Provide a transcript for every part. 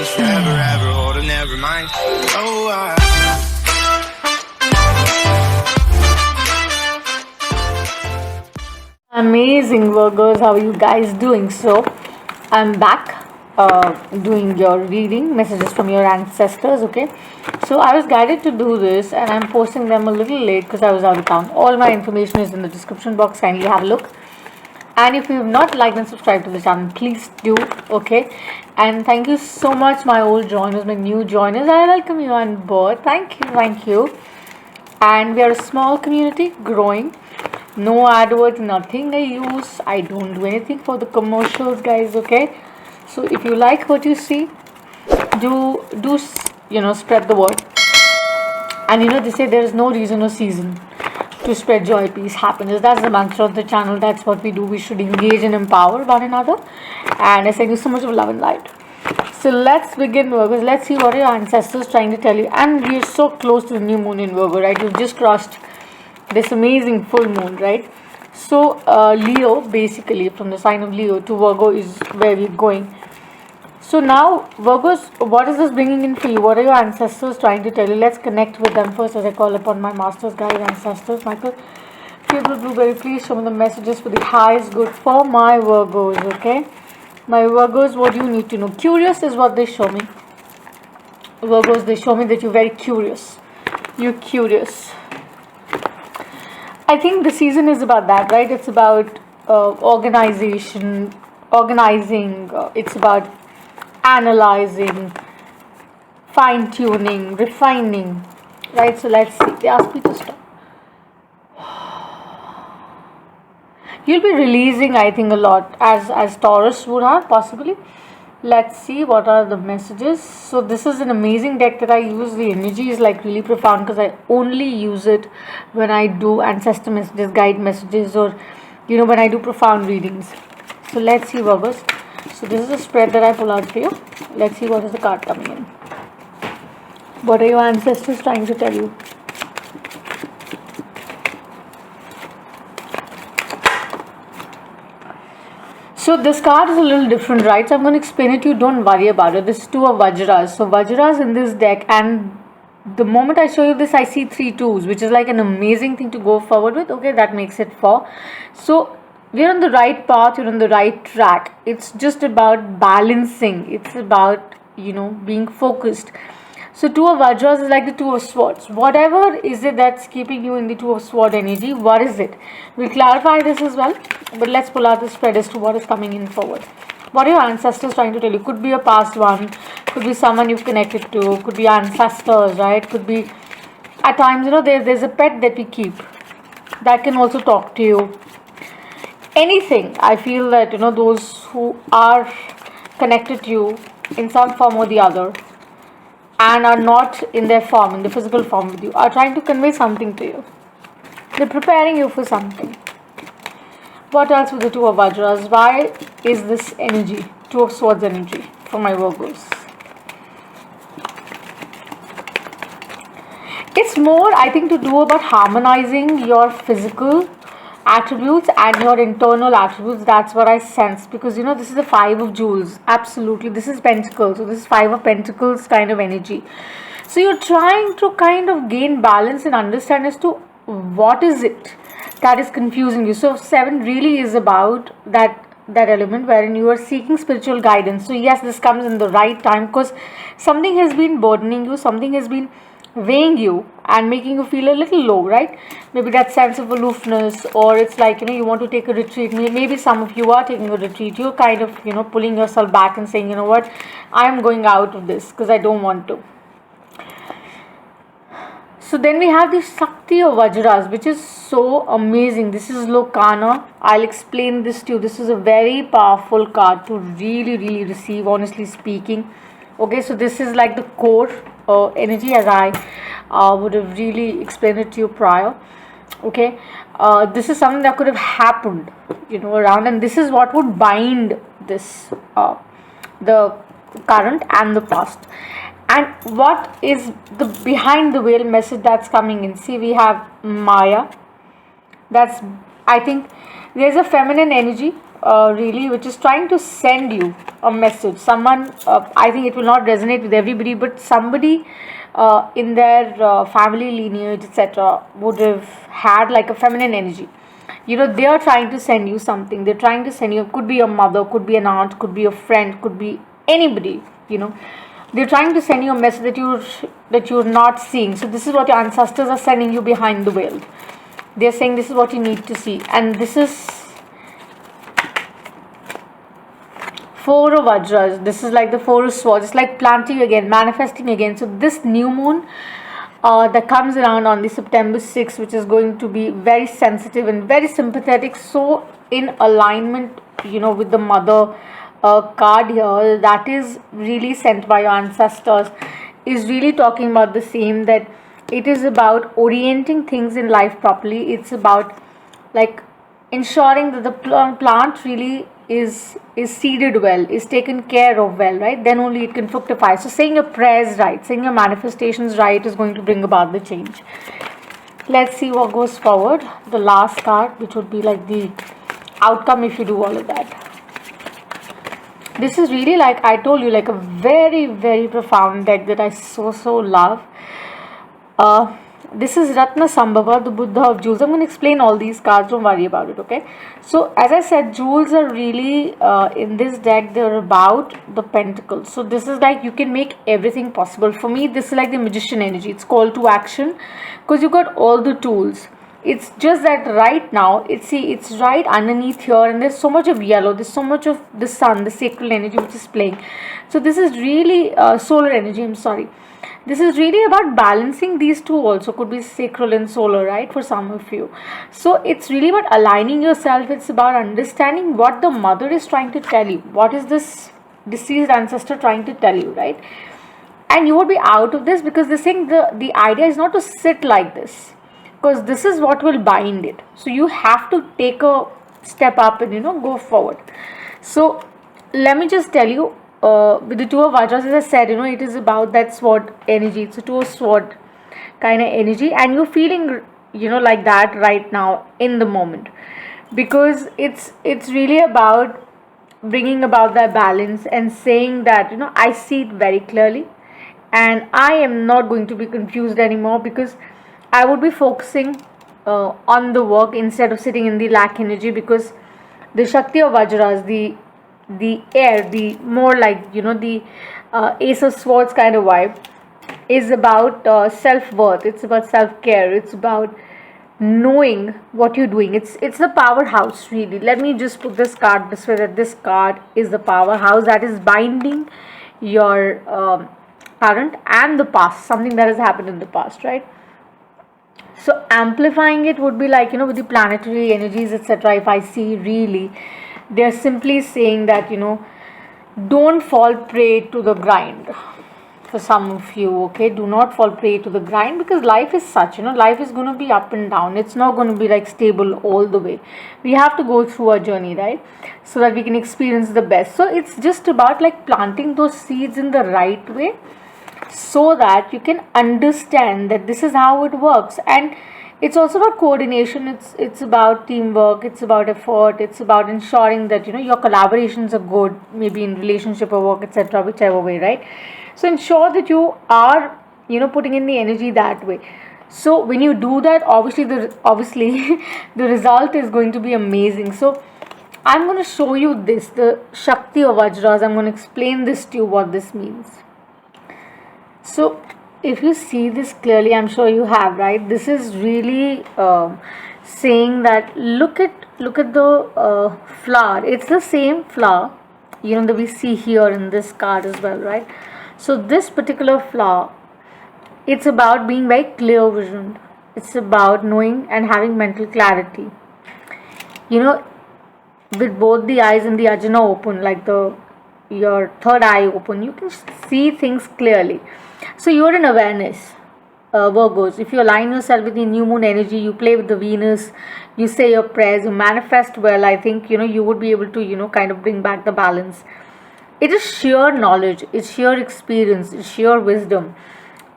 last forever, ever, hold on, never mind. Oh, Amazing Virgos, how are you guys doing? So I'm back doing your reading messages from your ancestors. Okay, so I was guided to do this and I'm posting them a little late because I was out of town. All my information is in the description box, kindly have a look. And if you have not liked and subscribed to the channel, please do. Okay, and thank you so much my old joiners, my new joiners. I welcome you on board. Thank you. And we are a small community growing. No adverts, nothing I use. I don't do anything for the commercials, guys. Okay, so if you like what you see, do spread the word. And they say there is no reason or season to spread joy, peace, happiness. That's the mantra of the channel. That's what we do. We should engage and empower one another. And I send you so much of love and light. So let's begin, Virgos. Let's see what your ancestors trying to tell you. And we're so close to the new moon in Virgo, right? You've just crossed this amazing full moon, right? So Leo, basically from the sign of Leo to Virgo is where we're going. So now Virgos, what is this bringing in for you? What are your ancestors trying to tell you? Let's connect with them first as I call upon my masters, guide ancestors. Michael, Gabriel, Blueberry, please show me the messages for the highest good for my Virgos. Okay, my Virgos, what do you need to know? Curious is what they show me. Virgos, they show me that you're very curious. You're curious. I think the season is about that, right? It's about organizing. It's about analyzing, fine-tuning, refining, right? So let's see. They ask me to stop. You'll be releasing, I think, a lot as Taurus would have possibly. Let's see what are the messages. So this is an amazing deck that I use. The energy is like really profound because I only use it when I do ancestor messages, guide messages, or when I do profound readings. So let's see, Virgos. So this is a spread that I pull out for you. Let's see what is the card coming in. What are your ancestors trying to tell you? So this card is a little different, right? So I'm going to explain it to you. Don't worry about it. This is two of Vajras. So Vajras in this deck, and the moment I show you this, I see 3 2s, which is like an amazing thing to go forward with. Okay, that makes it 4. So we're on the right path. You're on the right track. It's just about balancing. It's about being focused. So 2 of Vajras is like the 2 of Swords. Whatever is it that's keeping you in the 2 of Sword energy, what is it? We'll clarify this as well. But let's pull out the spread as to what is coming in forward. What are your ancestors trying to tell you? Could be a past one. Could be someone you've connected to. Could be ancestors, right? Could be, at times, there's a pet that we keep that can also talk to you. Anything. I feel that, those who are connected to you in some form or the other and are not in their form, in the physical form with you, are trying to convey something to you. They're preparing you for something. What else with the 2 of Vajras? Why is this energy, 2 of Swords energy for my Virgos? It's more, I think, to do about harmonizing your physical attributes and your internal attributes. That's what I sense, because this is the 5 of Jewels. Absolutely, this is Pentacles. So this is 5 of Pentacles kind of energy. So you're trying to kind of gain balance and understand as to what is it that is confusing you. So 7 really is about that element wherein you are seeking spiritual guidance. So yes, this comes in the right time because something has been burdening you, something has been weighing you and making you feel a little low, right? Maybe that sense of aloofness, or it's like you want to take a retreat. Maybe some of you are taking a retreat. You're kind of pulling yourself back and saying, what, I'm going out of this because I don't want to. So then we have the Shakti of Vajras, which is so amazing. This is Lokana. I'll explain this to you. This is a very powerful card to really receive, honestly speaking. Okay, so this is like the core energy, as I would have really explained it to you prior. Okay, this is something that could have happened, around, and this is what would bind this, the current and the past. And what is the behind the veil message that's coming in? See, we have Maya. That's, I think, there's a feminine energy really which is trying to send you a message. Someone, I think it will not resonate with everybody, but somebody in their family lineage, etc., would have had like a feminine energy. They are trying to send you something. They're trying to send you, could be your mother, could be an aunt, could be a friend, could be anybody. They're trying to send you a message that you're not seeing. So this is what your ancestors are sending you behind the veil. They're saying this is what you need to see, and this is Four of Vajras. This is like the Four of Swords. It's like planting again, manifesting again. So this new moon that comes around on the September 6th, which is going to be very sensitive and very sympathetic, so in alignment, with the mother card here, that is really sent by your ancestors, is really talking about the same, that it is about orienting things in life properly. It's about like ensuring that the plant really is seeded well, is taken care of well, right? Then only it can fructify. So saying your prayers right, saying your manifestations right is going to bring about the change. Let's see what goes forward. The last card, which would be like the outcome if you do all of that. This is really, like I told you, like a very, very profound deck that I so love. This is Ratna Sambhava, the Buddha of Jewels. I'm going to explain all these cards, don't worry about it, okay? So, as I said, jewels are really, in this deck, they're about the pentacles. So, this is like you can make everything possible. For me, this is like the magician energy. It's call to action because you got all the tools. It's just that right now, it's right underneath here, and there's so much of yellow, there's so much of the sun, the sacral energy which is playing. So, this is really solar energy, I'm sorry. This is really about balancing these two also. Could be sacral and solar, right, for some of you. So it's really about aligning yourself. It's about understanding what the mother is trying to tell you. What is this deceased ancestor trying to tell you, right? And you would be out of this because they're saying the idea is not to sit like this, because this is what will bind it. So you have to take a step up and go forward. So let me just tell you, with the Two of Vajras, as I said, it is about that sword energy. It's a two of sword kind of energy, and you're feeling like that right now in the moment, because it's really about bringing about that balance and saying that I see it very clearly, and I am not going to be confused anymore, because I would be focusing on the work instead of sitting in the lack energy. Because the Shakti of Vajras, the air, the more like the Ace of Swords kind of vibe, is about self-worth. It's about self-care. It's about knowing what you're doing. It's the powerhouse, really. Let me just put this card this way, that this card is the powerhouse that is binding your current and the past, something that has happened in the past, right? So amplifying it would be like with the planetary energies, etc. If I see, really, they're simply saying that don't fall prey to the grind. For some of you, okay, do not fall prey to the grind, because life is such, life is going to be up and down. It's not going to be like stable all the way. We have to go through a journey, right, so that we can experience the best. So it's just about like planting those seeds in the right way, so that you can understand that this is how it works. And it's also about coordination. It's about teamwork. It's about effort. It's about ensuring that your collaborations are good, maybe in relationship or work, etc., whichever way, right? So ensure that you are putting in the energy that way. So when you do that, obviously the result is going to be amazing. So I'm going to show you this, the Shakti of Vajras. I'm going to explain this to you, what this means. So if you see this clearly, I'm sure you have, right? This is really saying that look at the flower. It's the same flower that we see here in this card as well, right? So this particular flower, it's about being very clear visioned. It's about knowing and having mental clarity. With both the eyes and the ajna open, like your third eye open, you can see things clearly. So you're in awareness, Virgos. If you align yourself with the new moon energy, you play with the Venus, you say your prayers, you manifest well, I think you would be able to kind of bring back the balance. It is sheer knowledge, it's sheer experience, it's sheer wisdom.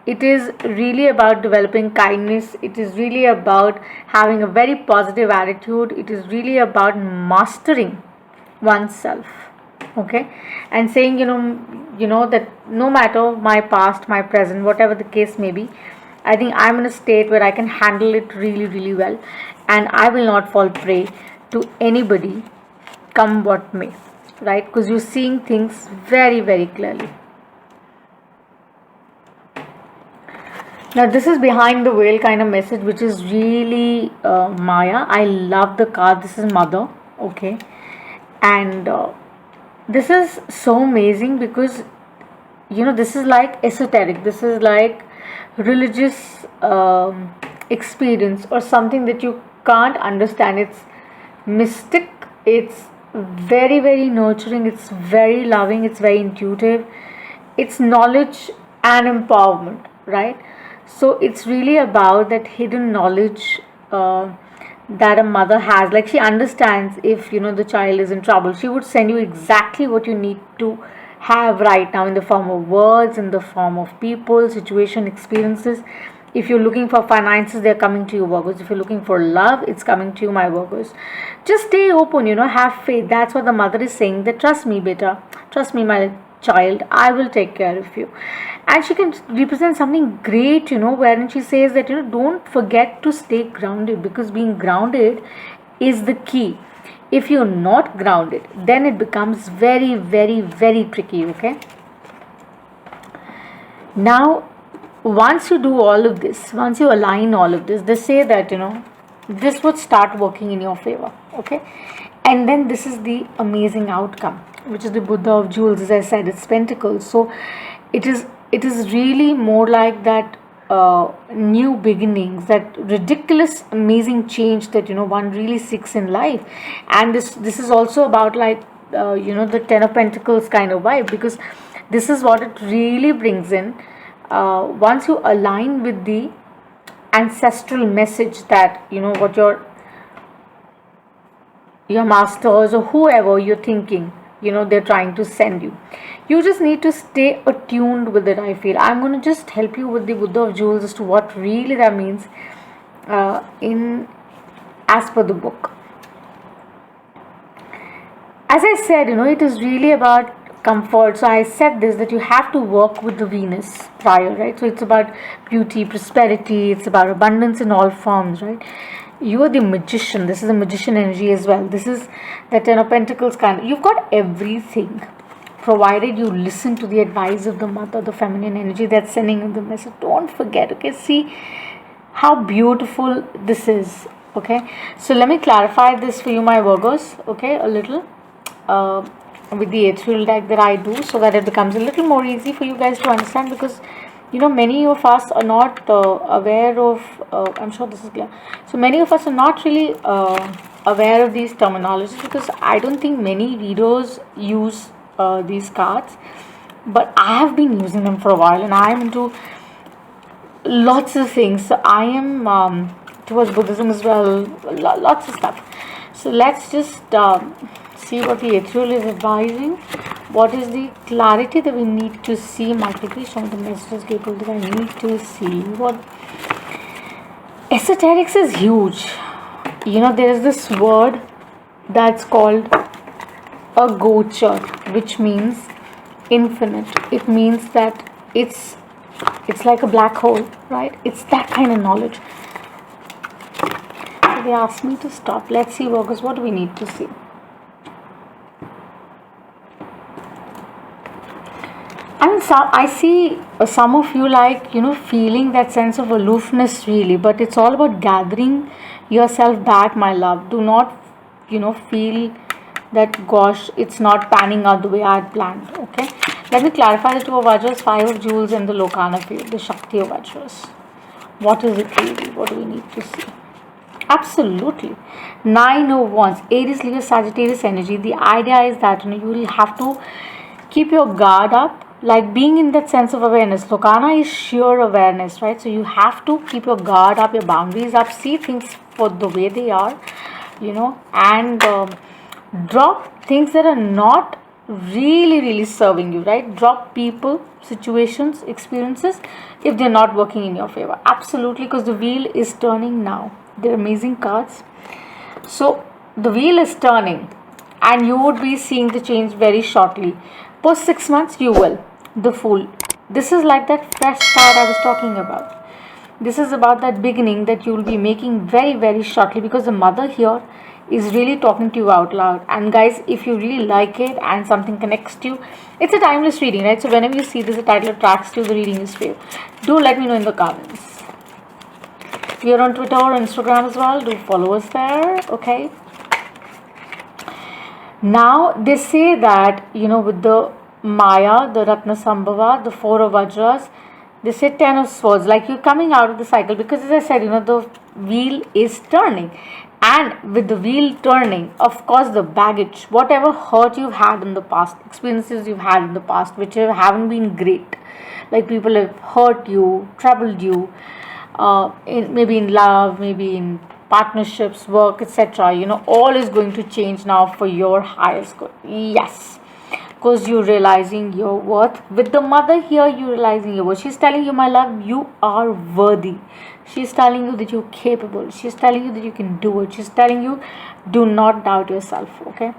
It is really about developing kindness. It is really about having a very positive attitude. It is really about mastering oneself, okay, and saying, that no matter my past, my present, whatever the case may be, I think I'm in a state where I can handle it really, really well, and I will not fall prey to anybody, come what may, right? Because you're seeing things very, very clearly. Now this is behind the veil kind of message, which is really Maya. I love the card. This is Mother, okay, and this is so amazing because this is like esoteric. This is like religious experience or something that you can't understand. It's mystic. It's very, very nurturing. It's very loving. It's very intuitive. It's knowledge and empowerment, right? So it's really about that hidden knowledge that a mother has. Like, she understands if the child is in trouble, she would send you exactly what you need to have right now, in the form of words, in the form of people, situation, experiences. If you're looking for finances, they're coming to you, Virgos. If you're looking for love, it's coming to you, my Virgos. Just stay open, have faith. That's what the mother is saying, that trust me, beta, trust me, my child, I will take care of you. And she can represent something great, wherein she says that, don't forget to stay grounded, because being grounded is the key. If you're not grounded, then it becomes very, very, very tricky, okay? Now, once you do all of this, once you align all of this, they say that, this would start working in your favor, okay? And then this is the amazing outcome, which is the Buddha of Jewels. As I said, it's Pentacles. So it is really more like that new beginnings, that ridiculous, amazing change that one really seeks in life. And this is also about like the Ten of Pentacles kind of vibe, because this is what it really brings in. Once you align with the ancestral message that what your masters or whoever you're thinking, they're trying to send you, you just need to stay attuned with it. I feel I'm going to just help you with the Buddha of Jewels as to what really that means as per the book. As I said, it is really about comfort. So I said this, that you have to work with the Venus prior, right? So it's about beauty, prosperity, it's about abundance in all forms, right? You are the magician. This is a magician energy as well. This is the Ten of Pentacles kind. You've got everything, provided you listen to the advice of the mother, the feminine energy that's sending you the message. Don't forget, okay? See how beautiful this is, okay? So let me clarify this for you, my Virgos, okay? A little with the ethereal deck that I do, so that it becomes a little more easy for you guys to understand, because many of us are not aware of, I'm sure this is clear. So many of us are not really aware of these terminologies, because I don't think many readers use these cards, but I have been using them for a while, and I am into lots of things. So I am towards Buddhism as well, lots of stuff. So let's just see what the ethereal is advising. What is the clarity that we need to see? Multiplication of the messages people that I need to see. What esoterics is huge. There is this word that's called a gochar, which means infinite. It means that it's like a black hole, right? It's that kind of knowledge. So they asked me to stop. Let's see, Virgos, what do we need to see? I see some of you like, feeling that sense of aloofness really, but it's all about gathering yourself back, my love. Do not, feel that, gosh, it's not panning out the way I had planned, okay? Let me clarify the Two of Vajras, Five of Jewels, and the Lokana field, the Shakti of Vajras. What is it really? What do we need to see? Absolutely. Nine of Wands, Aries, Leo, Sagittarius energy. The idea is that, you will have to keep your guard up, like being in that sense of awareness. Lokana is sheer awareness, right? So you have to keep your guard up, your boundaries up, see things for the way they are, and drop things that are not really serving you, right? Drop people, situations, experiences if they're not working in your favor. Absolutely, because the wheel is turning now. They're amazing cards. So the wheel is turning. and you would be seeing the change very shortly. Post 6 months, you will. The Fool. This is like that fresh start I was talking about. This is about that beginning that you will be making very, very shortly, because the mother here is really talking to you out loud. And guys, if you really like it and something connects to you, it's a timeless reading, right? So whenever you see this, the title attracts to you, the reading is for you. Do let me know in the comments. We are on Twitter or Instagram as well. Do follow us there, okay? Now, they say that, with the Maya, the Ratna Sambhava, the Four of Vajras, they say 10 of Swords, like you're coming out of the cycle, because as I said, the wheel is turning. And with the wheel turning, of course, the baggage, whatever hurt you've had in the past, experiences you've had in the past, which haven't been great, like people have hurt you, troubled you, maybe in love, maybe in partnerships, work, etc. All is going to change now for your highest good. Yes, because you're realizing your worth. With the mother here, you're realizing your worth. She's telling you, my love, you are worthy. She's telling you that you're capable. She's telling you that you can do it. She's telling you, do not doubt yourself, okay?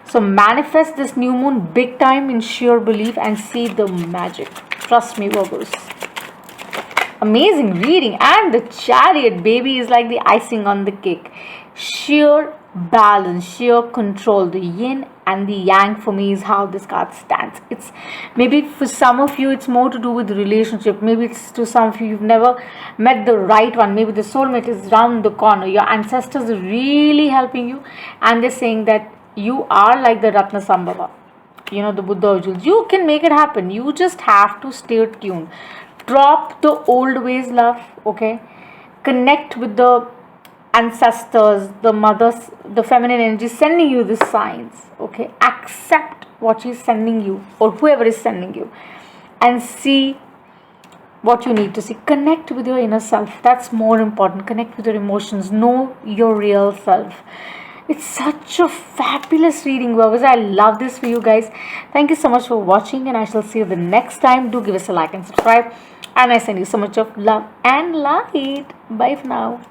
So manifest this new moon big time in sheer belief and see the magic. Trust me, Virgos. Amazing reading. And the Chariot, baby, is like the icing on the cake. Sheer balance, sheer control. The yin and the yang for me is how this card stands. It's maybe for some of you it's more to do with relationship. Maybe it's to some of you, you've never met the right one. Maybe the soulmate is round the corner. Your ancestors are really helping you, and they're saying that you are like the Ratna Sambhava, the Buddha of Jewels. You can make it happen. You just have to stay tuned. Drop the old ways, love, okay? Connect with the ancestors, the mothers, the feminine energy sending you the signs, okay? Accept what she's sending you, or whoever is sending you, and see what you need to see. Connect with your inner self. That's more important. Connect with your emotions. Know your real self. It's such a fabulous reading, Virgos. I love this for you guys. Thank you so much for watching, and I shall see you the next time. Do give us a like and subscribe. And I send you so much of love and light. Bye for now.